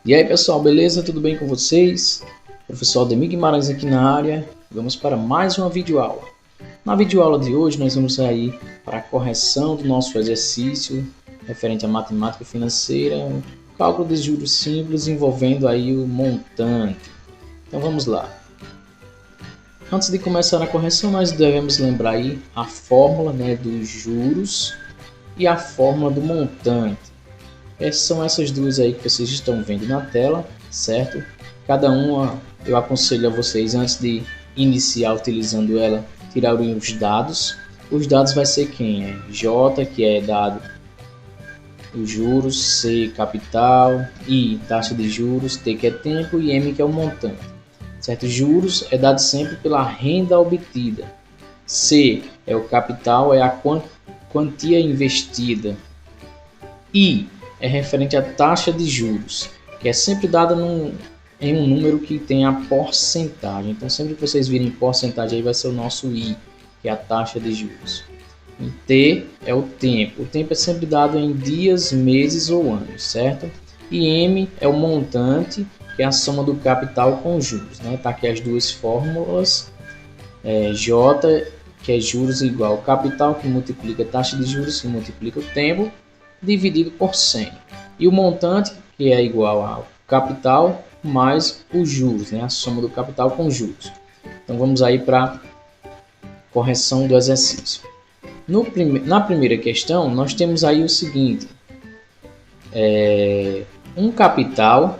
E aí pessoal, beleza? Tudo bem com vocês? Professor Ademir Guimarães aqui na área. Vamos para mais uma videoaula. Na videoaula de hoje nós vamos aí para a correção do nosso exercício referente à matemática financeira, um cálculo de juros simples envolvendo aí o montante. Então vamos lá. Antes de começar a correção, nós devemos lembrar aí a fórmula, dos juros e a fórmula do montante. São essas duas aí que vocês estão vendo na tela, certo? Cada uma eu aconselho a vocês, antes de iniciar utilizando ela, tirarem os dados. Os dados vai ser quem? J, que é dado os juros, C, capital, I, taxa de juros, T, que é tempo, e M, que é o montante. Certo? Juros é dado sempre pela renda obtida. C é o capital, é a quantia investida. I é referente à taxa de juros, que é sempre dada em um número que tem a porcentagem. Então, sempre que vocês virem porcentagem, aí vai ser o nosso I, que é a taxa de juros. E T é o tempo. O tempo é sempre dado em dias, meses ou anos, certo? E M é o montante, que é a soma do capital com juros. Tá aqui as duas fórmulas. J, que é juros, igual ao capital, que multiplica a taxa de juros, que multiplica o tempo, dividido por 100. E o montante, que é igual ao capital mais os juros, a soma do capital com juros. Então vamos aí para a correção do exercício. Na primeira questão, nós temos aí o seguinte: um capital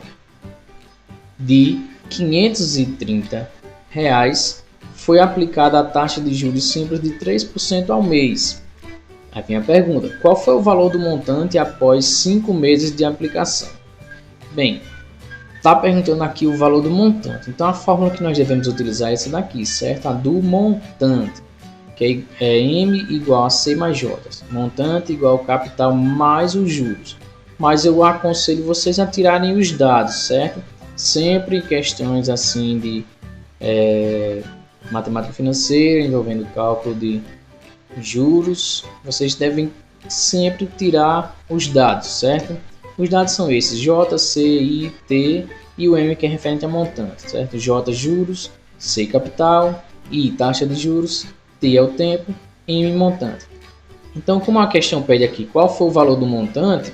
de R$530 foi aplicada a taxa de juros simples de 3% ao mês. Aí vem a pergunta: qual foi o valor do montante após 5 meses de aplicação? Bem, está perguntando aqui o valor do montante. Então a fórmula que nós devemos utilizar é essa daqui, certo? A do montante, que é M igual a C mais J. Montante igual ao capital mais os juros. Mas eu aconselho vocês a tirarem os dados, certo? Sempre questões assim de matemática financeira, envolvendo cálculo de juros, vocês devem sempre tirar os dados, certo? Os dados são esses: J, C, I, T e o M, que é referente a montante, certo? J, juros, C, capital, I, taxa de juros, T é o tempo, M, montante. Então, como a questão pede aqui qual foi o valor do montante,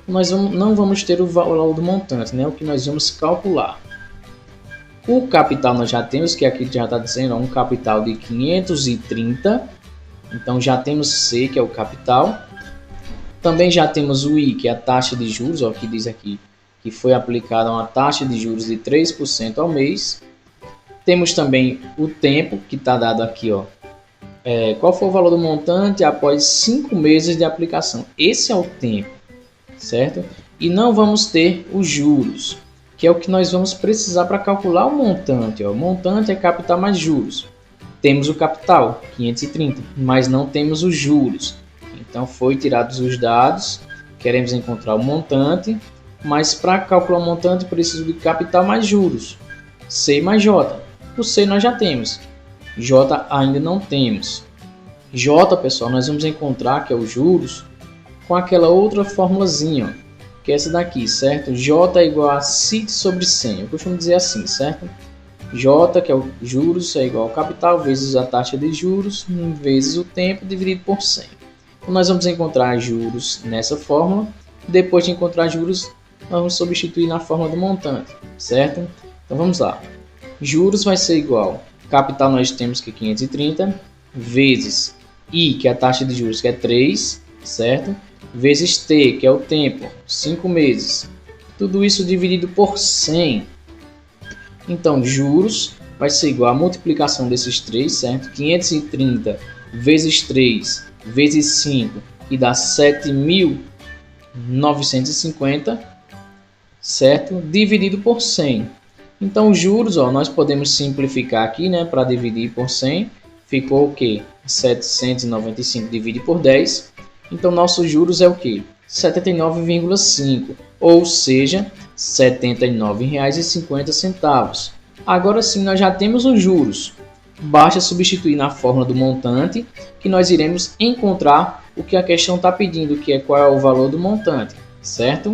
nós não vamos ter o valor do montante, o que nós vamos calcular. O capital nós já temos, que aqui já está dizendo, um capital de 530. Então já temos C, que é o capital. Também já temos o I, que é a taxa de juros, que diz aqui que foi aplicada uma taxa de juros de 3% ao mês. Temos também o tempo, que está dado aqui. Qual foi o valor do montante após 5 meses de aplicação? Esse é o tempo, certo? E não vamos ter os juros, que é o que nós vamos precisar para calcular o montante. O montante é capital mais juros. Temos o capital, 530, mas não temos os juros. Então foi tirados os dados, queremos encontrar o montante, mas para calcular o montante preciso de capital mais juros, C mais J. O C nós já temos, J ainda não temos. J, pessoal, nós vamos encontrar, que é os juros, com aquela outra formulazinha, que é essa daqui, certo? J é igual a CIT sobre 100, eu costumo dizer assim, certo? J, que é o juros, é igual ao capital vezes a taxa de juros vezes o tempo dividido por 100. Então nós vamos encontrar juros nessa fórmula. Depois de encontrar juros, nós vamos substituir na fórmula do montante, certo? Então vamos lá. Juros vai ser igual, capital nós temos que é 530, vezes I, que é a taxa de juros, que é 3, certo? Vezes T, que é o tempo, 5 meses. Tudo isso dividido por 100. Então, juros vai ser igual a multiplicação desses 3, certo? 530 vezes 3 vezes 5, e dá 7.950, certo? Dividido por 100. Então, os juros, nós podemos simplificar aqui, para dividir por 100. Ficou o quê? 795 dividido por 10. Então, nossos juros é o quê? 79,5, ou seja, R$ 79,50. Agora sim, nós já temos os juros. Basta substituir na fórmula do montante, que nós iremos encontrar o que a questão está pedindo, que é qual é o valor do montante, certo?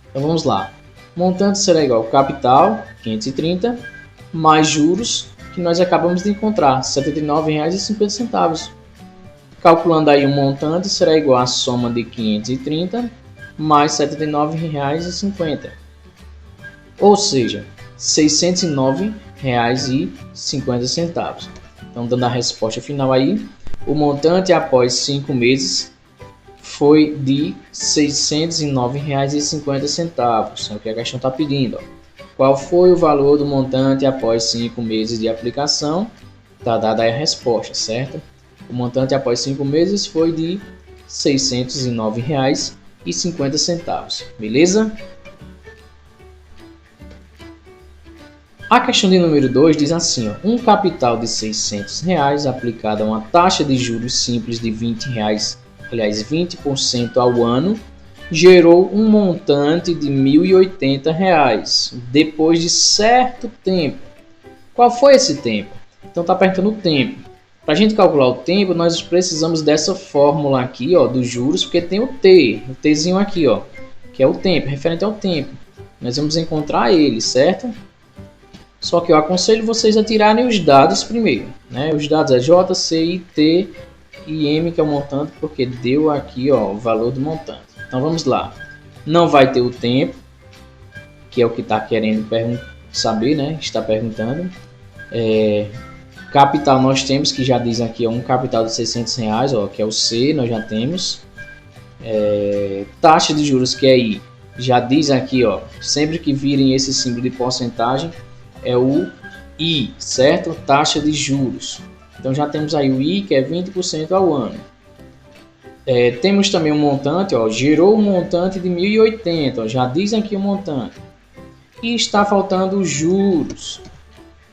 Então vamos lá. Montante será igual ao capital, 530, mais juros, que nós acabamos de encontrar, R$ 79,50. Calculando aí o montante, será igual à soma de 530 mais R$ 79,50. Ou seja, R$ 609,50. Então, dando a resposta final aí, o montante após 5 meses foi de R$ 609,50. É o que a questão está pedindo. Qual foi o valor do montante após 5 meses de aplicação? Está dada aí a resposta, certo? O montante após 5 meses foi de R$ 609,50. Beleza? A questão de número 2 diz assim, ó, um capital de R$ 600 aplicado a uma taxa de juros simples de R$ 20% ao ano, gerou um montante de R$ 1.080 depois de certo tempo. Qual foi esse tempo? Então está perguntando o tempo. Para a gente calcular o tempo, nós precisamos dessa fórmula aqui, ó, dos juros, porque tem o Tzinho aqui, ó, que é o tempo, referente ao tempo. Nós vamos encontrar ele, certo? Só que eu aconselho vocês a tirarem os dados primeiro, né? Os dados é J, C, I, T e M, que é o montante, porque deu aqui, ó, o valor do montante. Então vamos lá. Não vai ter o tempo, que é o que está querendo saber, né? Está perguntando. Capital nós temos, que já diz aqui, ó, um capital de R$ 600, ó, que é o C, nós já temos. Taxa de juros, que é I, já diz aqui, ó, sempre que virem esse símbolo de porcentagem, é o I, certo? Taxa de juros. Então já temos aí o I, que é 20% ao ano. Temos também um montante, ó, gerou um montante de 1.080, ó, já diz aqui o montante. E está faltando os juros,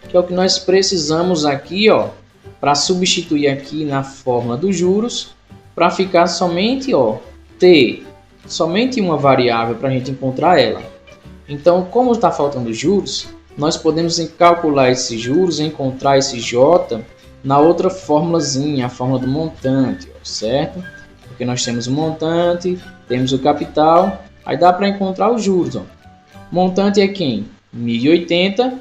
que é o que nós precisamos aqui, ó, para substituir aqui na fórmula dos juros, para ficar somente, ó, T, somente uma variável para a gente encontrar ela. Então, como está faltando juros, nós podemos calcular esses juros, encontrar esse J na outra fórmulazinha, a fórmula do montante, ó, certo? Porque nós temos o montante, temos o capital, aí dá para encontrar os juros, ó. Montante é quem? 1.080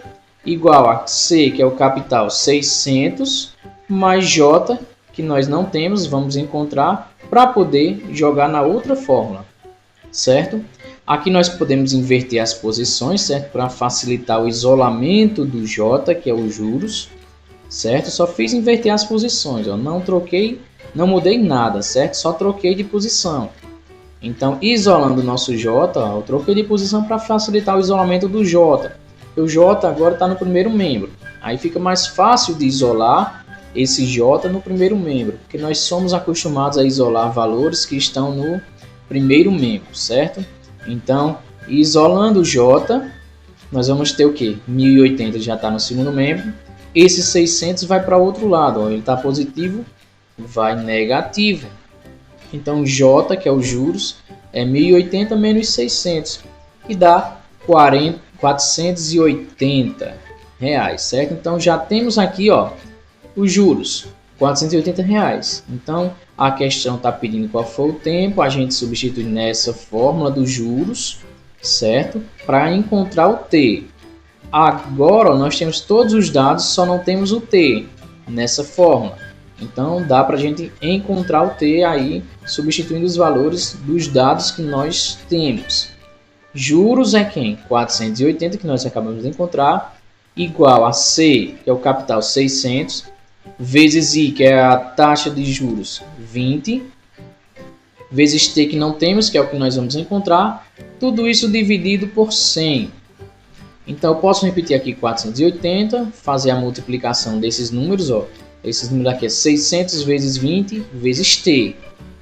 igual a C, que é o capital, 600, mais J, que nós não temos, vamos encontrar para poder jogar na outra fórmula, certo? Aqui nós podemos inverter as posições, certo? Para facilitar o isolamento do J, que é os juros, certo? Só fiz inverter as posições, ó. Não troquei, não mudei nada, certo? Só troquei de posição. Então, isolando o nosso J, ó, eu troquei de posição para facilitar o isolamento do J. O J agora está no primeiro membro. Aí fica mais fácil de isolar esse J no primeiro membro, porque nós somos acostumados a isolar valores que estão no primeiro membro, certo? Então, isolando o J, nós vamos ter o que? 1.080 já está no segundo membro. Esse 600 vai para o outro lado, ó, ele está positivo, vai negativo. Então, J, que é os juros, é 1.080 menos 600, que dá 480 reais, certo? Então, já temos aqui, ó, os juros, 480 reais. Então, a questão está pedindo qual foi o tempo, a gente substitui nessa fórmula dos juros, certo? Para encontrar o T. Agora, ó, nós temos todos os dados, só não temos o T nessa fórmula. Então, dá para a gente encontrar o T aí, substituindo os valores dos dados que nós temos. Juros é quem? 480, que nós acabamos de encontrar, igual a C, que é o capital, 600, vezes I, que é a taxa de juros, 20, vezes T, que não temos, que é o que nós vamos encontrar, tudo isso dividido por 100. Então, eu posso repetir aqui 480, fazer a multiplicação desses números, ó. Esses números aqui é 600 vezes 20 vezes T.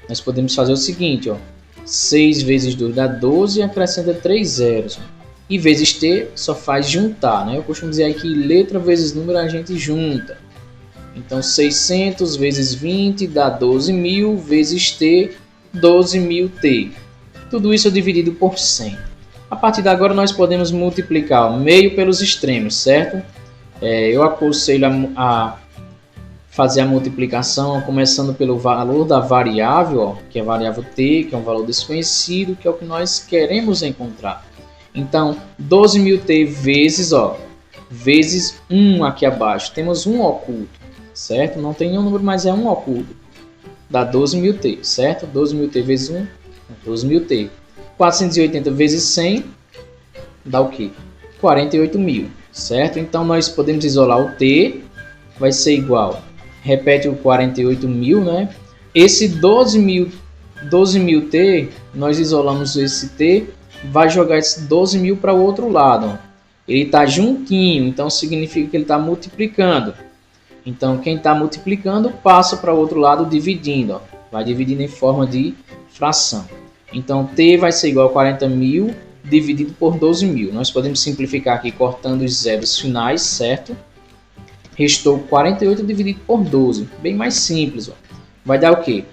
Nós podemos fazer o seguinte, ó. 6 vezes 2 dá 12 e acrescenta 3 zeros. E vezes T só faz juntar, né? Eu costumo dizer aqui, letra vezes número a gente junta. Então, 600 vezes 20 dá 12.000 vezes T, 12.000 T. Tudo isso é dividido por 100. A partir de agora, nós podemos multiplicar o meio pelos extremos, certo? Eu aconselho a fazer a multiplicação começando pelo valor da variável, ó, que é a variável T, que é um valor desconhecido, que é o que nós queremos encontrar. Então, 12.000t vezes, ó, vezes 1 aqui abaixo. Temos 1 oculto, certo? Não tem nenhum número, mas é 1 oculto. Dá 12.000t, certo? 12.000t vezes 1, 12.000t. 480 vezes 100, dá o quê? 48.000, certo? Então, nós podemos isolar o t, vai ser igual, repete o 48.000, né? Esse 12.000t, nós isolamos esse t, vai jogar esse 12.000 para o outro lado, ó. Ele está juntinho, então significa que ele está multiplicando. Então, quem está multiplicando passa para o outro lado dividindo, ó. Vai dividindo em forma de fração. Então, t vai ser igual a 40.000 dividido por 12.000. Nós podemos simplificar aqui cortando os zeros finais, certo? Restou 48 dividido por 12. Bem mais simples, ó. Vai dar o quê?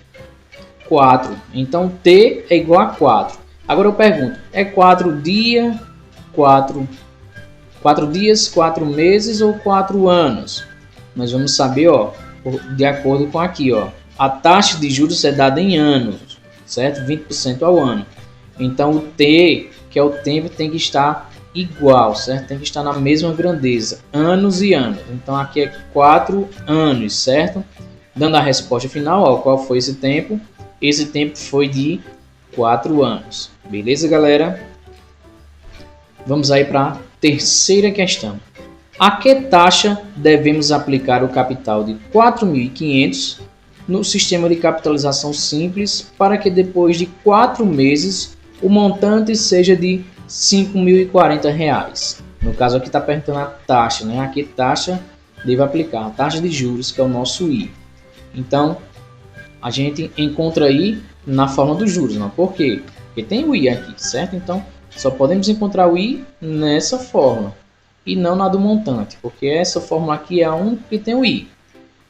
4. Então, t é igual a 4. Agora eu pergunto, é 4 dias, 4 dias, 4 meses ou 4 anos? Nós vamos saber, ó, de acordo com aqui, ó, a taxa de juros é dada em anos, certo? 20% ao ano. Então o t, que é o tempo, tem que estar igual, certo? Tem que estar na mesma grandeza, anos e anos. Então aqui é 4 anos, certo? Dando a resposta final, ó, qual foi esse tempo? Esse tempo foi de 4 anos. Beleza, galera? Vamos aí para a terceira questão. A que taxa devemos aplicar o capital de 4.500 no sistema de capitalização simples para que depois de 4 meses o montante seja de R$ 5.040? No caso aqui está perguntando a taxa, né? A que taxa devo aplicar? A taxa de juros, que é o nosso I. Então, a gente encontra I na forma dos juros, não? Por quê? Porque tem o I aqui, certo? Então, só podemos encontrar o I nessa fórmula e não na do montante, porque essa fórmula aqui é a única que tem o I.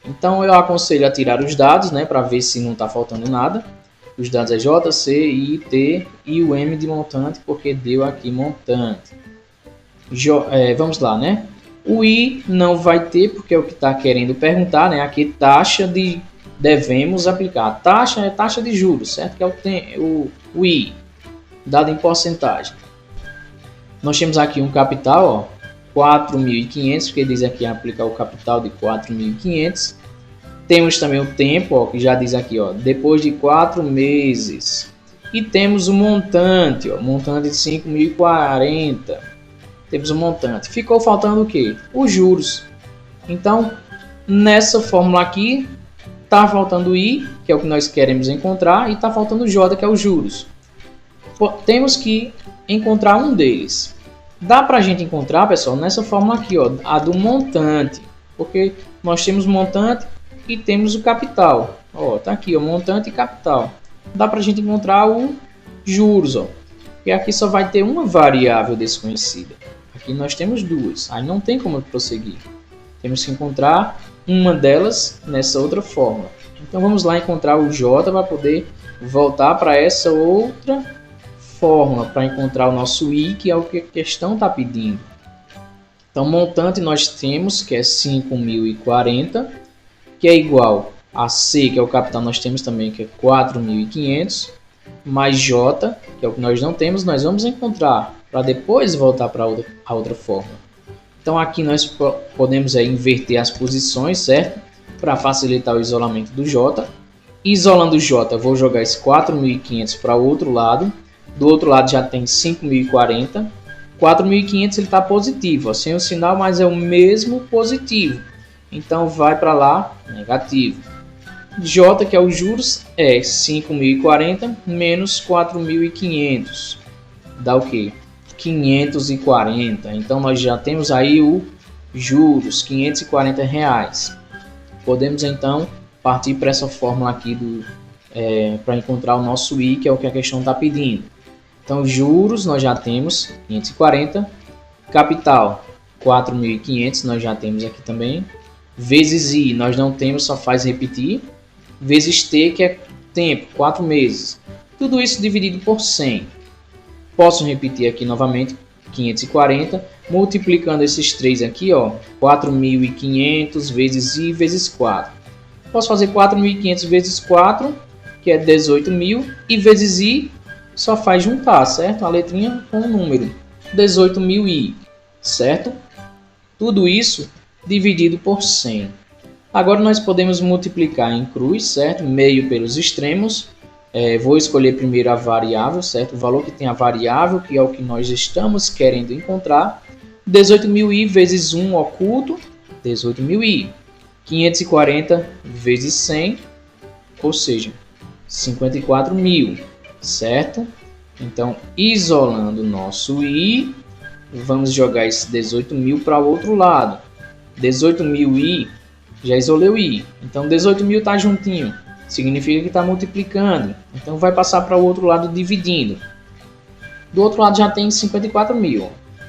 Então eu aconselho a tirar os dados, né, para ver se não está faltando nada. Os dados é J, C, I, T e o M de montante, porque deu aqui montante. Vamos lá, né? O I não vai ter, porque é o que está querendo perguntar, né? Aqui taxa de devemos aplicar. A taxa é taxa de juros, certo? Que é o I, dado em porcentagem. Nós temos aqui um capital, ó, 4.500, porque diz aqui aplicar o capital de 4.500. Temos também o tempo, ó, que já diz aqui, ó, depois de 4 meses. E temos o montante, ó, montante de 5.040. Temos o montante. Ficou faltando o quê? Os juros. Então, nessa fórmula aqui, está faltando o I, que é o que nós queremos encontrar, e está faltando o J, que é os juros. Temos que encontrar um deles. Dá para a gente encontrar, pessoal, nessa fórmula aqui, ó, a do montante, porque nós temos montante e temos o capital. Ó, tá aqui, ó, montante e capital. Dá para a gente encontrar o juros, ó, e aqui só vai ter uma variável desconhecida. Aqui nós temos duas, aí não tem como prosseguir. Temos que encontrar uma delas nessa outra fórmula. Então vamos lá encontrar o J para poder voltar para essa outra fórmula para encontrar o nosso I, que é o que a questão está pedindo. Então, montante nós temos que é 5.040, que é igual a C, que é o capital, nós temos também que é 4.500, mais J, que é o que nós não temos, nós vamos encontrar para depois voltar para a outra fórmula. Então, aqui nós podemos inverter as posições, certo? Para facilitar o isolamento do J. Isolando o J, eu vou jogar esse 4.500 para o outro lado. Do outro lado já tem 5.040. 4.500 ele está positivo, ó, sem o sinal, mas é o mesmo positivo. Então vai para lá negativo. J, que é os juros, é 5.040 menos 4.500. Dá o quê? 540. Então nós já temos aí o juros, R$540. Podemos então partir para essa fórmula aqui para encontrar o nosso I, que é o que a questão está pedindo. Então, juros nós já temos 540, capital 4.500 nós já temos aqui também, vezes I nós não temos, só faz repetir, vezes T, que é tempo, 4 meses. Tudo isso dividido por 100. Posso repetir aqui novamente, 540, multiplicando esses três aqui, ó, 4.500 vezes I vezes 4. Posso fazer 4.500 vezes 4, que é 18.000, e vezes I, só faz juntar, certo? A letrinha com o número. 18.000i, certo? Tudo isso dividido por 100. Agora nós podemos multiplicar em cruz, certo? Meio pelos extremos. Vou escolher primeiro a variável, certo? O valor que tem a variável, que é o que nós estamos querendo encontrar. 18.000i vezes 1 oculto, 18.000i. 540 vezes 100, ou seja, 54.000, certo? Então, isolando o nosso i, vamos jogar esse 18.000 para o outro lado. 18.000i, já isolei o i. Então, 18.000 está juntinho, significa que está multiplicando. Então, vai passar para o outro lado dividindo. Do outro lado já tem 54.000.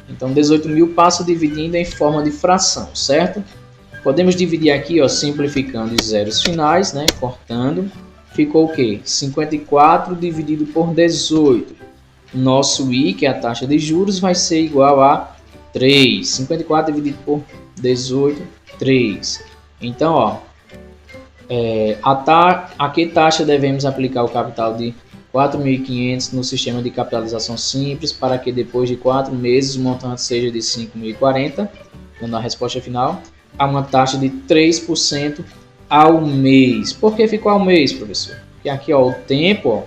Então, 18.000 passa dividindo em forma de fração, certo? Podemos dividir aqui, ó, simplificando os zeros finais, né? Cortando. Ficou o quê? 54 dividido por 18. Nosso I, que é a taxa de juros, vai ser igual a 3. 54 dividido por 18, 3. Então, ó, a que taxa devemos aplicar o capital de 4.500 no sistema de capitalização simples para que depois de 4 meses o montante seja de 5.040, dando a resposta final, a uma taxa de 3% ao mês. Por que ficou ao mês, professor? Porque aqui, ó, o tempo, ó,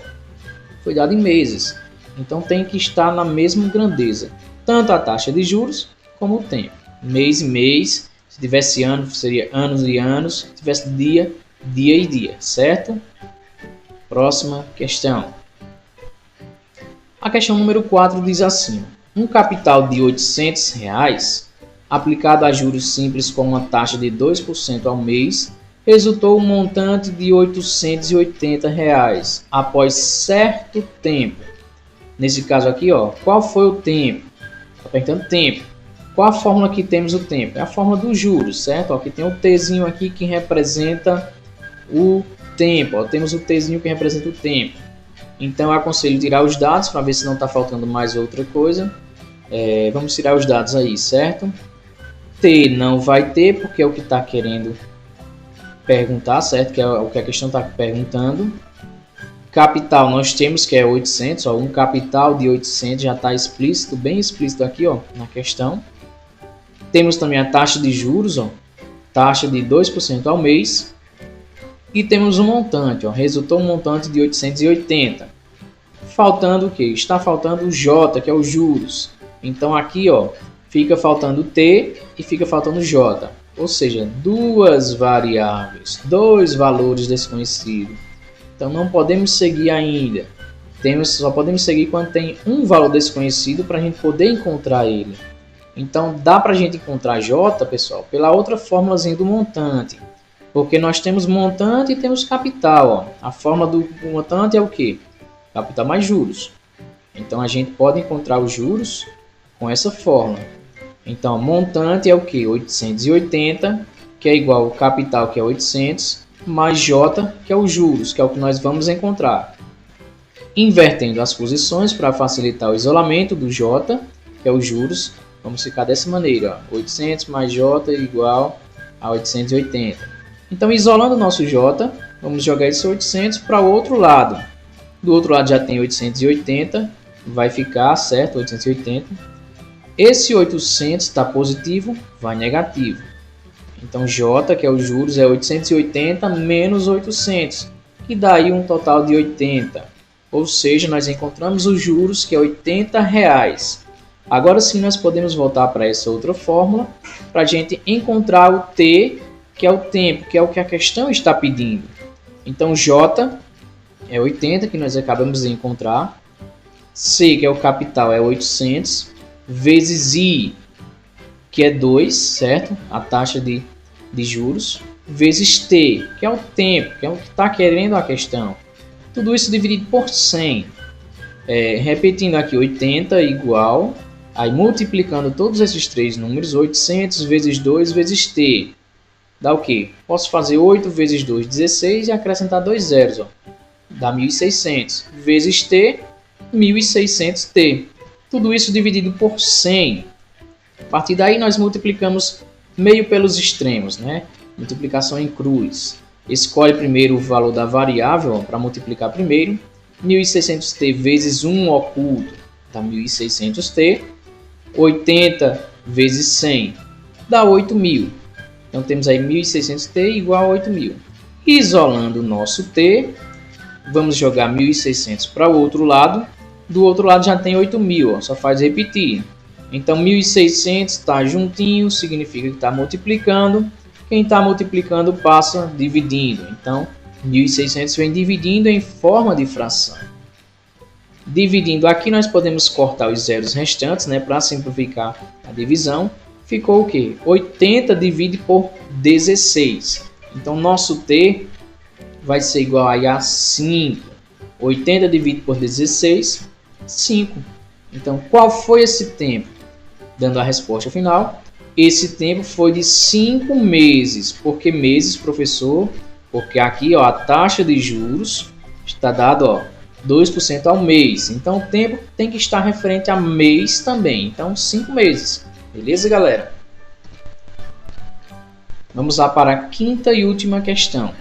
foi dado em meses. Então tem que estar na mesma grandeza, tanto a taxa de juros como o tempo. Mês e mês, se tivesse ano seria anos e anos, se tivesse dia, dia e dia, certo? Próxima questão. A questão número 4 diz assim: um capital de R$ 800 aplicado a juros simples com uma taxa de 2% ao mês resultou um montante de R$ 880 após certo tempo. Nesse caso aqui, ó, qual foi o tempo? Está perguntando tempo. Qual a fórmula que temos o tempo? É a fórmula dos juros, certo? Aqui tem o Tzinho aqui que representa o tempo. Ó, temos o Tzinho que representa o tempo. Então eu aconselho tirar os dados para ver se não está faltando mais outra coisa. Vamos tirar os dados aí, certo? T não vai ter, porque é o que está querendo perguntar, certo? Que é o que a questão está perguntando. Capital nós temos que é 800, ó, um capital de 800 já está explícito, bem explícito aqui, ó, na questão. Temos também a taxa de juros, ó, taxa de 2% ao mês. E temos um montante, ó, resultou um montante de 880. Faltando o que? Está faltando o J, que é os juros. Então aqui, ó, fica faltando T e fica faltando J. Ou seja, duas variáveis, dois valores desconhecidos. Então não podemos seguir ainda. Só podemos seguir quando tem um valor desconhecido para a gente poder encontrar ele. Então dá para a gente encontrar J, pessoal, pela outra fórmulazinha do montante. Porque nós temos montante e temos capital. Ó. A fórmula do montante é o quê? Capital mais juros. Então a gente pode encontrar os juros com essa fórmula. Então montante é o quê? 880, que é igual ao capital, que é 800, mais J, que é os juros, que é o que nós vamos encontrar. Invertendo as posições para facilitar o isolamento do J, que é os juros, vamos ficar dessa maneira. Ó. 800 mais J igual a 880. Então, isolando o nosso J, vamos jogar esse 800 para o outro lado. Do outro lado já tem 880, vai ficar, certo? 880. Esse 800 está positivo, vai negativo. Então, J, que é os juros, é 880 menos 800, que dá aí um total de 80. Ou seja, nós encontramos os juros, que é R$ 80. Agora sim, nós podemos voltar para essa outra fórmula, para a gente encontrar o T, que é o tempo, que é o que a questão está pedindo. Então, J é 80, que nós acabamos de encontrar. C, que é o capital, é 800, vezes I, que é 2, certo? A taxa de juros, vezes T, que é o tempo, que é o que está querendo a questão. Tudo isso dividido por 100. Repetindo aqui, 80 igual, aí multiplicando todos esses três números, 800 vezes 2 vezes T. Dá o quê? Posso fazer 8 vezes 2, 16 e acrescentar 2 zeros. Ó. Dá 1.600. Vezes T, 1.600T. Tudo isso dividido por 100. A partir daí nós multiplicamos meio pelos extremos, né? Multiplicação em cruz. Escolhe primeiro o valor da variável para multiplicar primeiro. 1.600T vezes 1 oculto dá 1.600T. 80 vezes 100 dá 8.000. Então temos aí 1.600t igual a 8.000. Isolando o nosso t, vamos jogar 1.600 para o outro lado. Do outro lado já tem 8.000, só faz repetir. Então 1.600 está juntinho, significa que está multiplicando. Quem está multiplicando passa dividindo. Então 1.600 vem dividindo em forma de fração. Dividindo aqui nós podemos cortar os zeros restantes, né, para simplificar a divisão. Ficou o quê? 80 divide por 16. Então nosso t vai ser igual a 5. 80 divide por 16, 5. Então qual foi esse tempo? Dando a resposta final, esse tempo foi de 5 meses. Por que meses, professor? Porque aqui, ó, a taxa de juros está dado, ó, 2% ao mês. Então o tempo tem que estar referente a mês também. Então 5 meses. Beleza, galera? Vamos lá para a quinta e última questão.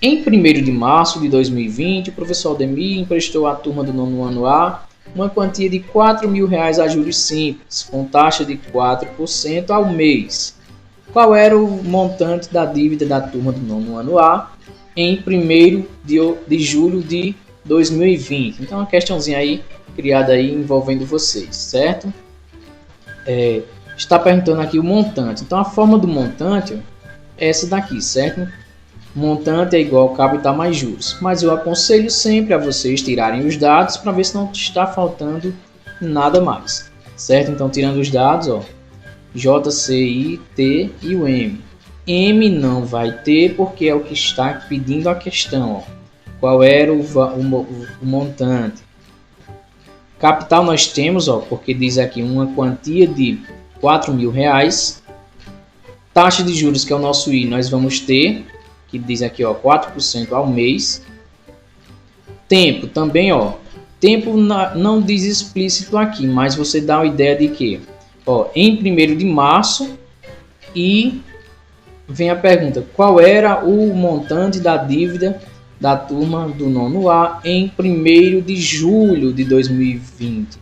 Em 1º de março de 2020, o professor Aldemir emprestou à turma do 9º ano A uma quantia de R$4.000 a juros simples, com taxa de 4% ao mês. Qual era o montante da dívida da turma do 9º ano A em 1º de julho de 2020? Então, uma questãozinha aí criada aí envolvendo vocês, certo? Está perguntando aqui o montante. Então, a forma do montante é essa daqui, certo? Montante é igual ao capital mais juros. Mas eu aconselho sempre a vocês tirarem os dados para ver se não está faltando nada mais, certo? Então, tirando os dados, ó, J, C, I, T e o M. M não vai ter porque é o que está pedindo a questão. Ó. Qual era o montante? Capital nós temos, ó, porque diz aqui uma quantia de R$4.000. Taxa de juros, que é o nosso I, nós vamos ter, que diz aqui, ó, 4% ao mês. Tempo também, ó. Tempo não diz explícito aqui, mas você dá uma ideia de que, ó, em 1º de março, e vem a pergunta, qual era o montante da dívida da turma do 9º A em 1º de julho de 2020?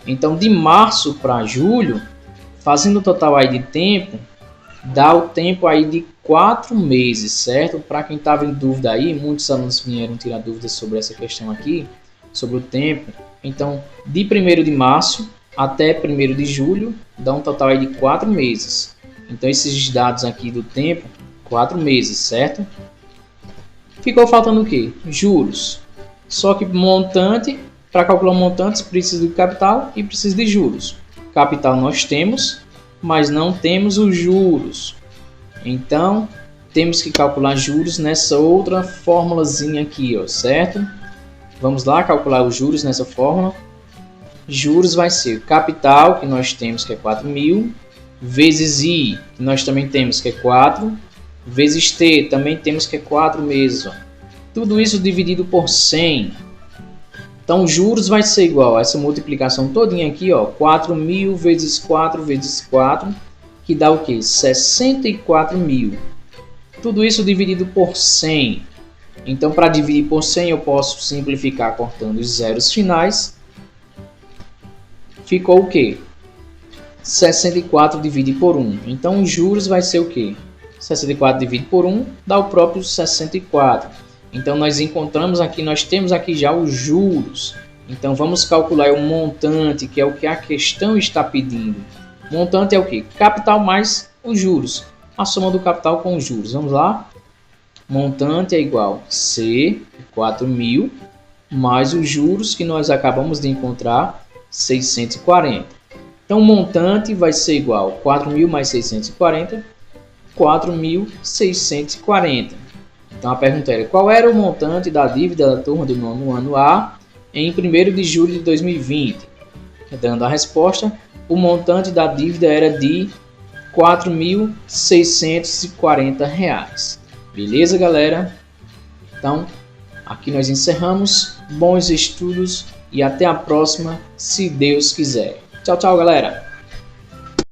Então, de março para julho, fazendo o total aí de tempo, dá o tempo aí de 4 meses, certo? Para quem estava em dúvida aí, muitos alunos vieram tirar dúvidas sobre essa questão aqui, sobre o tempo. Então, de 1º de março até 1º de julho, dá um total aí de 4 meses. Então, esses dados aqui do tempo, 4 meses, certo? Ficou faltando o quê? Juros. Só que montante, para calcular montantes, precisa de capital e precisa de juros. Capital nós temos, mas não temos os juros. Então, temos que calcular juros nessa outra formulazinha aqui, ó, certo? Vamos lá calcular os juros nessa fórmula. Juros vai ser capital, que nós temos que é 4.000, vezes I, que nós também temos que é 4, vezes T, também temos que é 4 meses. Ó. Tudo isso dividido por 100. Então, juros vai ser igual a essa multiplicação todinha aqui, ó, 4.000 vezes 4 vezes 4, que dá o quê? 64.000. Tudo isso dividido por 100. Então, para dividir por 100, eu posso simplificar cortando os zeros finais. Ficou o quê? 64 divide por 1. Então, os juros vai ser o quê? 64 divide por 1 dá o próprio 64. Então, nós encontramos aqui, nós temos aqui já os juros. Então, vamos calcular o montante, que é o que a questão está pedindo. Montante é o quê? Capital mais os juros. A soma do capital com os juros. Vamos lá? Montante é igual a C, 4.000, mais os juros que nós acabamos de encontrar, 640. Então, o montante vai ser igual a 4.000 mais 640, 4.640. Então, a pergunta era, qual era o montante da dívida da turma do 9º ano A em 1º de julho de 2020? Dando a resposta, o montante da dívida era de R$ 4.640. Beleza, galera? Então, aqui nós encerramos. Bons estudos e até a próxima, se Deus quiser. Tchau, tchau, galera!